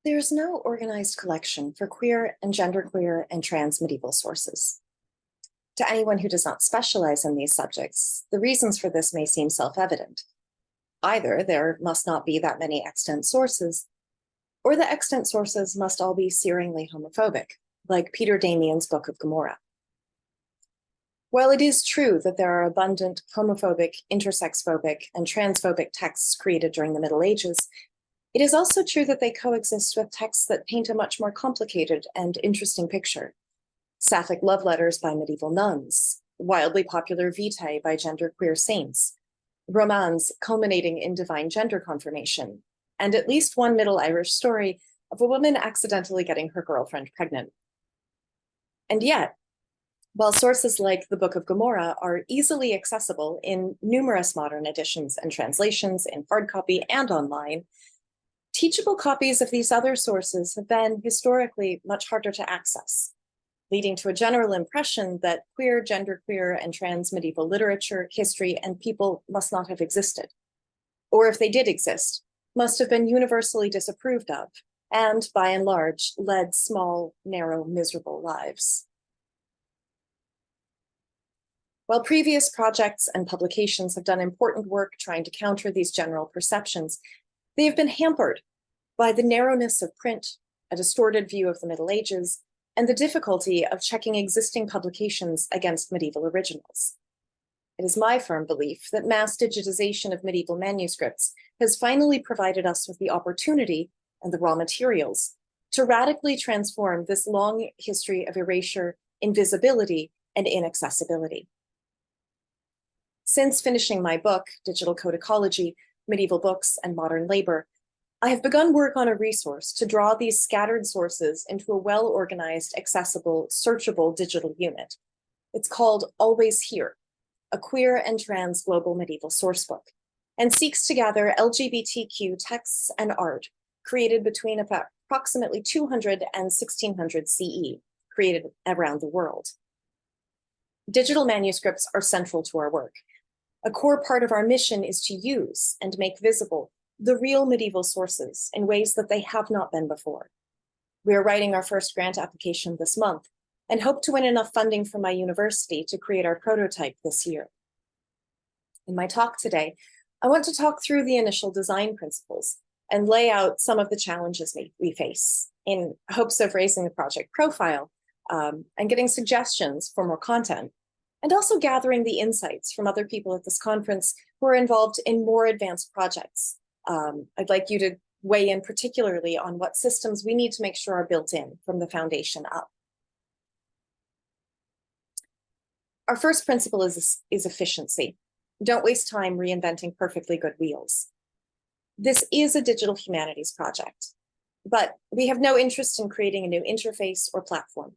There's no organized collection for queer and genderqueer and trans medieval sources. To anyone who does not specialize in these subjects, the reasons for this may seem self-evident. Either there must not be that many extant sources, or the extant sources must all be searingly homophobic, like Peter Damian's Book of Gomorrah. While it is true that there are abundant homophobic, intersex-phobic, and transphobic texts created during the Middle Ages, it is also true that they coexist with texts that paint a much more complicated and interesting picture. Sapphic love letters by medieval nuns, wildly popular vitae by genderqueer saints, romans culminating in divine gender confirmation, and at least one Middle Irish story of a woman accidentally getting her girlfriend pregnant. And yet, while sources like the Book of Gomorrah are easily accessible in numerous modern editions and translations in hard copy and online, teachable copies of these other sources have been historically much harder to access, leading to a general impression that queer, genderqueer, and trans medieval literature, history, and people must not have existed. Or if they did exist, must have been universally disapproved of, and by and large, led small, narrow, miserable lives. While previous projects and publications have done important work trying to counter these general perceptions, they have been hampered by the narrowness of print, a distorted view of the Middle Ages, and the difficulty of checking existing publications against medieval originals. It is my firm belief that mass digitization of medieval manuscripts has finally provided us with the opportunity and the raw materials to radically transform this long history of erasure, invisibility, and inaccessibility. Since finishing my book, Digital Codicology, Medieval Books and Modern Labor, I have begun work on a resource to draw these scattered sources into a well-organized, accessible, searchable digital unit. It's called Always Here, a queer and trans global medieval sourcebook, and seeks to gather LGBTQ texts and art created between approximately 200 and 1600 CE, created around the world. Digital manuscripts are central to our work. A core part of our mission is to use and make visible the real medieval sources in ways that they have not been before. We are writing our first grant application this month and hope to win enough funding from my university to create our prototype this year. In my talk today, I want to talk through the initial design principles and lay out some of the challenges we face in hopes of raising the project profile and getting suggestions for more content, and also gathering the insights from other people at this conference who are involved in more advanced projects. I'd like you to weigh in particularly on what systems we need to make sure are built in from the foundation up. Our first principle is efficiency. Don't waste time reinventing perfectly good wheels. This is a digital humanities project, but we have no interest in creating a new interface or platform.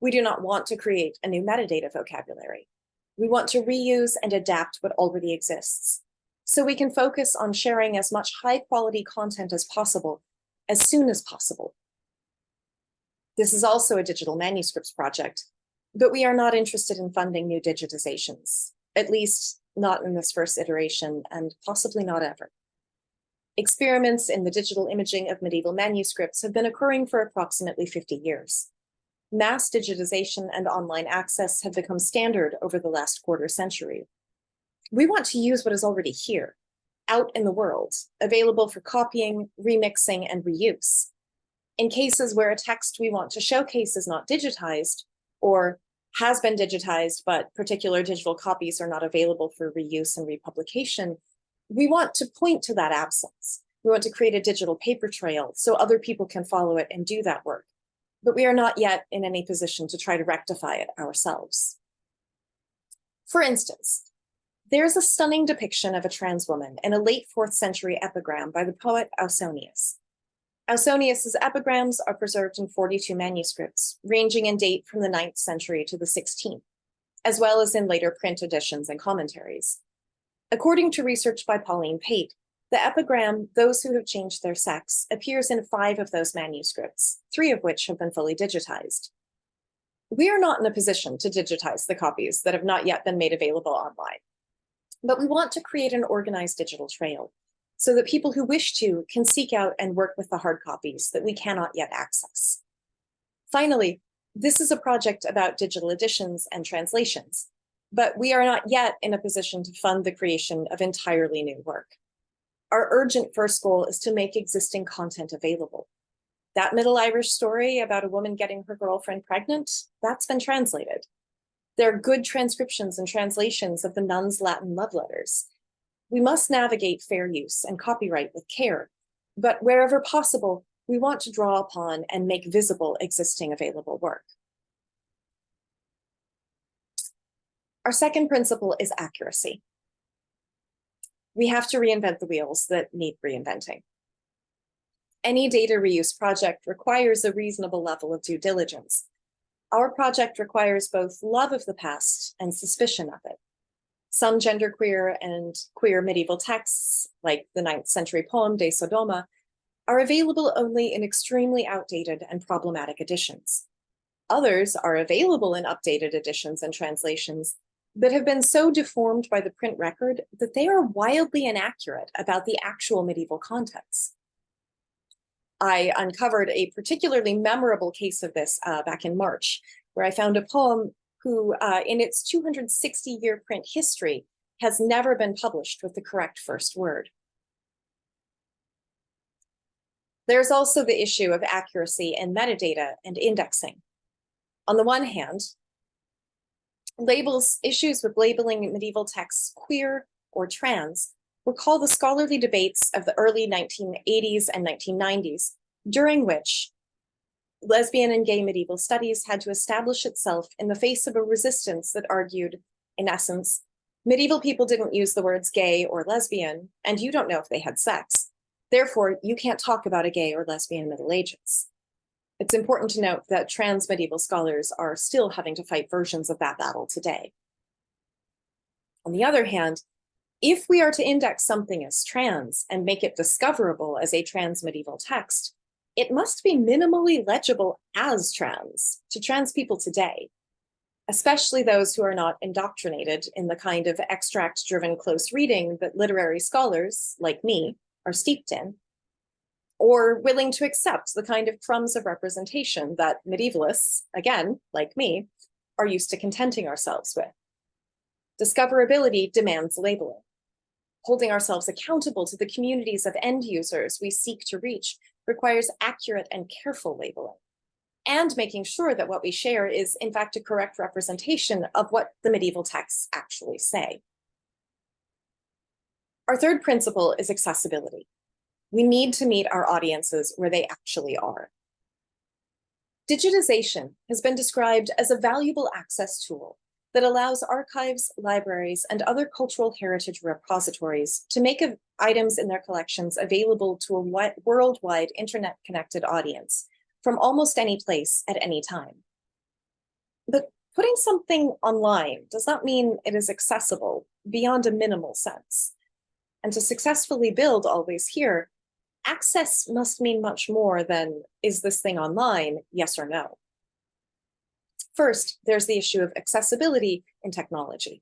We do not want to create a new metadata vocabulary. We want to reuse and adapt what already exists, so we can focus on sharing as much high-quality content as possible, as soon as possible. This is also a digital manuscripts project, but we are not interested in funding new digitizations, at least not in this first iteration, and possibly not ever. Experiments in the digital imaging of medieval manuscripts have been occurring for approximately 50 years. Mass digitization and online access have become standard over the last quarter century. We want to use what is already here, out in the world, available for copying, remixing, and reuse. In cases where a text we want to showcase is not digitized, or has been digitized, but particular digital copies are not available for reuse and republication, we want to point to that absence. We want to create a digital paper trail so other people can follow it and do that work. But we are not yet in any position to try to rectify it ourselves. For instance, there's a stunning depiction of a trans woman in a late 4th century epigram by the poet Ausonius. Ausonius's epigrams are preserved in 42 manuscripts, ranging in date from the 9th century to the 16th, as well as in later print editions and commentaries. According to research by Pauline Pate, the epigram, Those Who Have Changed Their Sex, appears in 5 of those manuscripts, 3 of which have been fully digitized. We are not in a position to digitize the copies that have not yet been made available online, but we want to create an organized digital trail so that people who wish to can seek out and work with the hard copies that we cannot yet access. Finally, this is a project about digital editions and translations, but we are not yet in a position to fund the creation of entirely new work. Our urgent first goal is to make existing content available. That Middle Irish story about a woman getting her girlfriend pregnant, that's been translated. There are good transcriptions and translations of the nuns' Latin love letters. We must navigate fair use and copyright with care, but wherever possible, we want to draw upon and make visible existing available work. Our second principle is accuracy. We have to reinvent the wheels that need reinventing. Any data reuse project requires a reasonable level of due diligence. Our project requires both love of the past and suspicion of it. Some genderqueer and queer medieval texts, like the 9th century poem De Sodoma, are available only in extremely outdated and problematic editions. Others are available in updated editions and translations that have been so deformed by the print record that they are wildly inaccurate about the actual medieval context. I uncovered a particularly memorable case of this back in March, where I found a poem who, in its 260-year print history, has never been published with the correct first word. There's also the issue of accuracy in metadata and indexing. On the one hand, issues with labeling medieval texts queer or trans recall the scholarly debates of the early 1980s and 1990s, during which lesbian and gay medieval studies had to establish itself in the face of a resistance that argued, in essence, medieval people didn't use the words gay or lesbian, and you don't know if they had sex. Therefore, you can't talk about a gay or lesbian Middle Ages. It's important to note that trans medieval scholars are still having to fight versions of that battle today. On the other hand, if we are to index something as trans and make it discoverable as a trans medieval text, it must be minimally legible as trans to trans people today, especially those who are not indoctrinated in the kind of extract-driven close reading that literary scholars, like me, are steeped in, or willing to accept the kind of crumbs of representation that medievalists, again, like me, are used to contenting ourselves with. Discoverability demands labeling. Holding ourselves accountable to the communities of end users we seek to reach requires accurate and careful labeling, and making sure that what we share is, in fact, a correct representation of what the medieval texts actually say. Our third principle is accessibility. We need to meet our audiences where they actually are. Digitization has been described as a valuable access tool that allows archives, libraries, and other cultural heritage repositories to make items in their collections available to a worldwide internet-connected audience from almost any place at any time. But putting something online does not mean it is accessible beyond a minimal sense. And to successfully build Always Here, access must mean much more than, is this thing online, yes or no? First, there's the issue of accessibility in technology.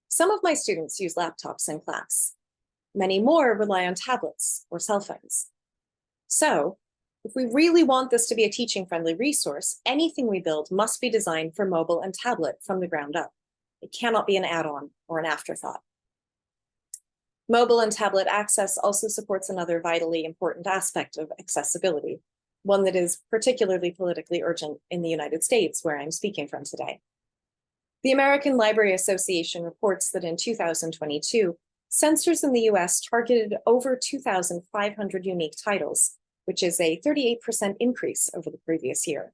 Some of my students use laptops in class. Many more rely on tablets or cell phones. So, if we really want this to be a teaching-friendly resource, anything we build must be designed for mobile and tablet from the ground up. It cannot be an add-on or an afterthought. Mobile and tablet access also supports another vitally important aspect of accessibility, one that is particularly politically urgent in the United States, where I'm speaking from today. The American Library Association reports that in 2022, censors in the US targeted over 2,500 unique titles, which is a 38% increase over the previous year.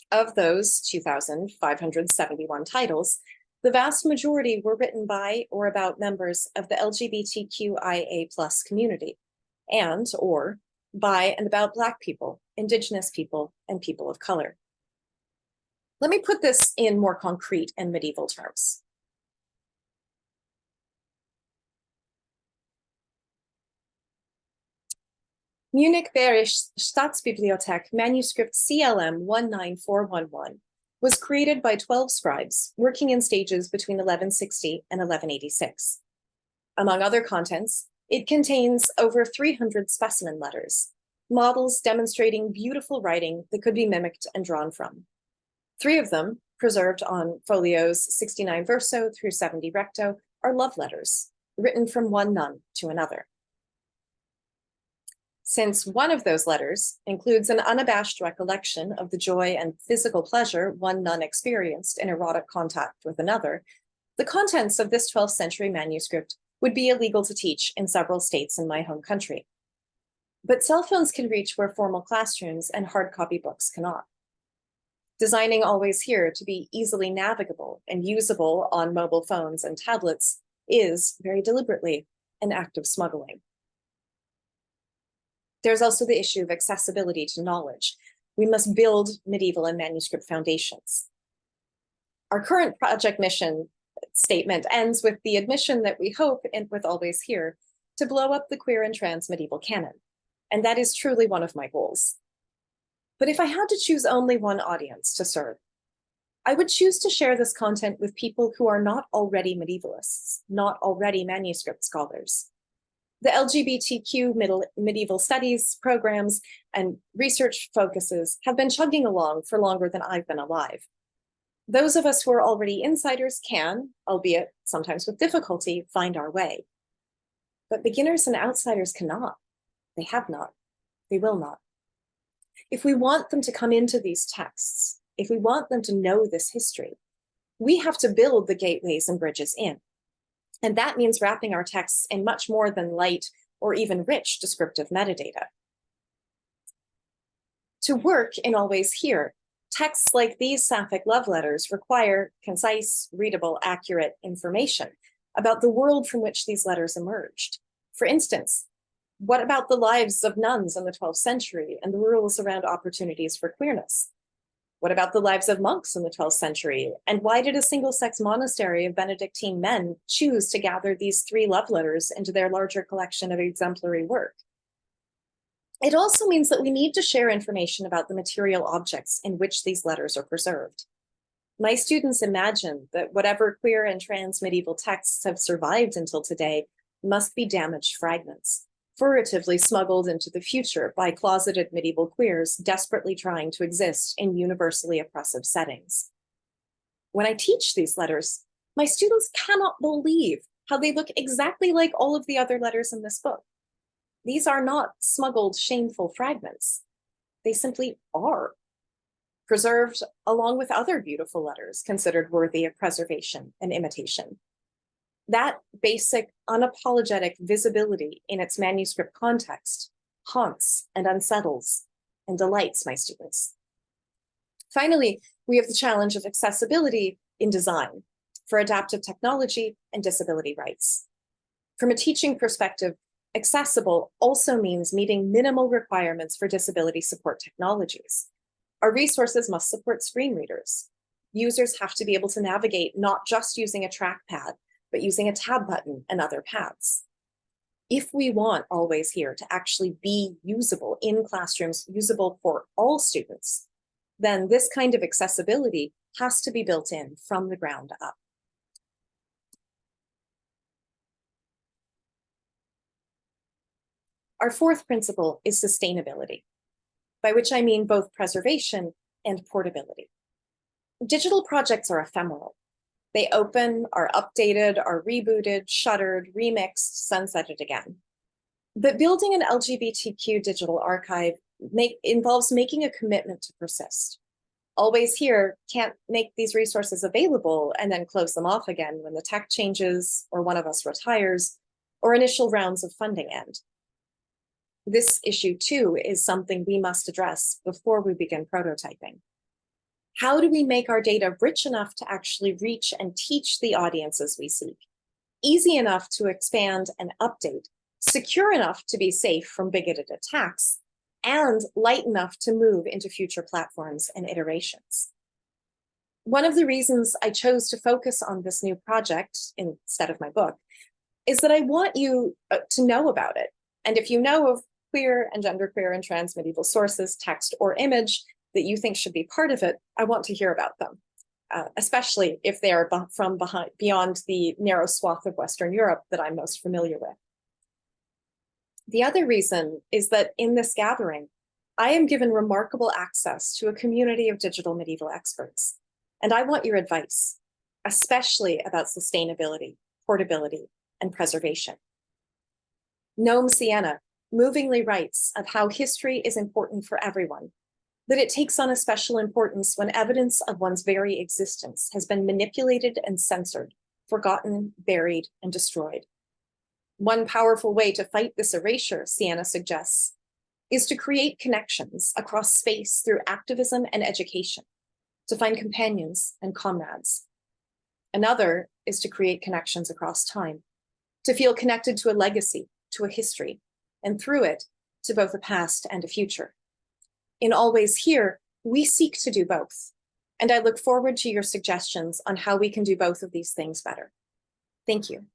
Of those 2,571 titles, the vast majority were written by or about members of the LGBTQIA+ community, and or by and about Black people, Indigenous people, and people of color. Let me put this in more concrete and medieval terms. Munich Bayerische Staatsbibliothek manuscript CLM 19411 was created by 12 scribes working in stages between 1160 and 1186. Among other contents, It contains over 300 specimen letters, models demonstrating beautiful writing that could be mimicked and drawn from. 3 of them, preserved on folios 69 verso through 70 recto, are love letters, written from one nun to another. Since one of those letters includes an unabashed recollection of the joy and physical pleasure one nun experienced in erotic contact with another, the contents of this 12th century manuscript would be illegal to teach in several states in my home country. But cell phones can reach where formal classrooms and hard copy books cannot. Designing Always Here to be easily navigable and usable on mobile phones and tablets is, very deliberately, an act of smuggling. There's also the issue of accessibility to knowledge. We must build medieval and manuscript foundations. Our current project mission statement ends with the admission that we hope, and with Always Here, to blow up the queer and trans medieval canon. And that is truly one of my goals. But if I had to choose only one audience to serve, I would choose to share this content with people who are not already medievalists, not already manuscript scholars. The LGBTQ medieval studies programs and research focuses have been chugging along for longer than I've been alive. Those of us who are already insiders can, albeit sometimes with difficulty, find our way. But beginners and outsiders cannot. They have not. They will not. If we want them to come into these texts, if we want them to know this history, we have to build the gateways and bridges in. And that means wrapping our texts in much more than light or even rich descriptive metadata. To work in Always Here, texts like these sapphic love letters require concise, readable, accurate information about the world from which these letters emerged. For instance, what about the lives of nuns in the 12th century and the rules around opportunities for queerness? What about the lives of monks in the 12th century? And why did a single-sex monastery of Benedictine men choose to gather these 3 love letters into their larger collection of exemplary work? It also means that we need to share information about the material objects in which these letters are preserved. My students imagine that whatever queer and trans medieval texts have survived until today must be damaged fragments, furtively smuggled into the future by closeted medieval queers desperately trying to exist in universally oppressive settings. When I teach these letters, my students cannot believe how they look exactly like all of the other letters in this book. These are not smuggled, shameful fragments. They simply are, preserved along with other beautiful letters considered worthy of preservation and imitation. That basic, unapologetic visibility in its manuscript context haunts and unsettles and delights my students. Finally, we have the challenge of accessibility in design for adaptive technology and disability rights. From a teaching perspective, accessible also means meeting minimal requirements for disability support technologies. Our resources must support screen readers. Users have to be able to navigate not just using a trackpad, but using a tab button and other paths. If we want Always Here to actually be usable in classrooms, usable for all students, then this kind of accessibility has to be built in from the ground up. Our 4th principle is sustainability, by which I mean both preservation and portability. Digital projects are ephemeral. They open, are updated, are rebooted, shuttered, remixed, sunsetted again. But building an LGBTQ digital archive involves making a commitment to persist. Always Here can't make these resources available and then close them off again when the tech changes, or one of us retires, or initial rounds of funding end. This issue, too, is something we must address before we begin prototyping. How do we make our data rich enough to actually reach and teach the audiences we seek? Easy enough to expand and update, secure enough to be safe from bigoted attacks, and light enough to move into future platforms and iterations. One of the reasons I chose to focus on this new project instead of my book is that I want you to know about it. And if you know of queer and genderqueer and trans medieval sources, text or image, that you think should be part of it, I want to hear about them, especially if they are from beyond the narrow swath of Western Europe that I'm most familiar with. The other reason is that in this gathering, I am given remarkable access to a community of digital medieval experts, and I want your advice, especially about sustainability, portability, and preservation. Gnome Sienna movingly writes of how history is important for everyone, that it takes on a special importance when evidence of one's very existence has been manipulated and censored, forgotten, buried, and destroyed. One powerful way to fight this erasure, Sienna suggests, is to create connections across space through activism and education, to find companions and comrades. Another is to create connections across time, to feel connected to a legacy, to a history, and through it, to both a past and a future. In Always Here, we seek to do both, and I look forward to your suggestions on how we can do both of these things better. Thank you.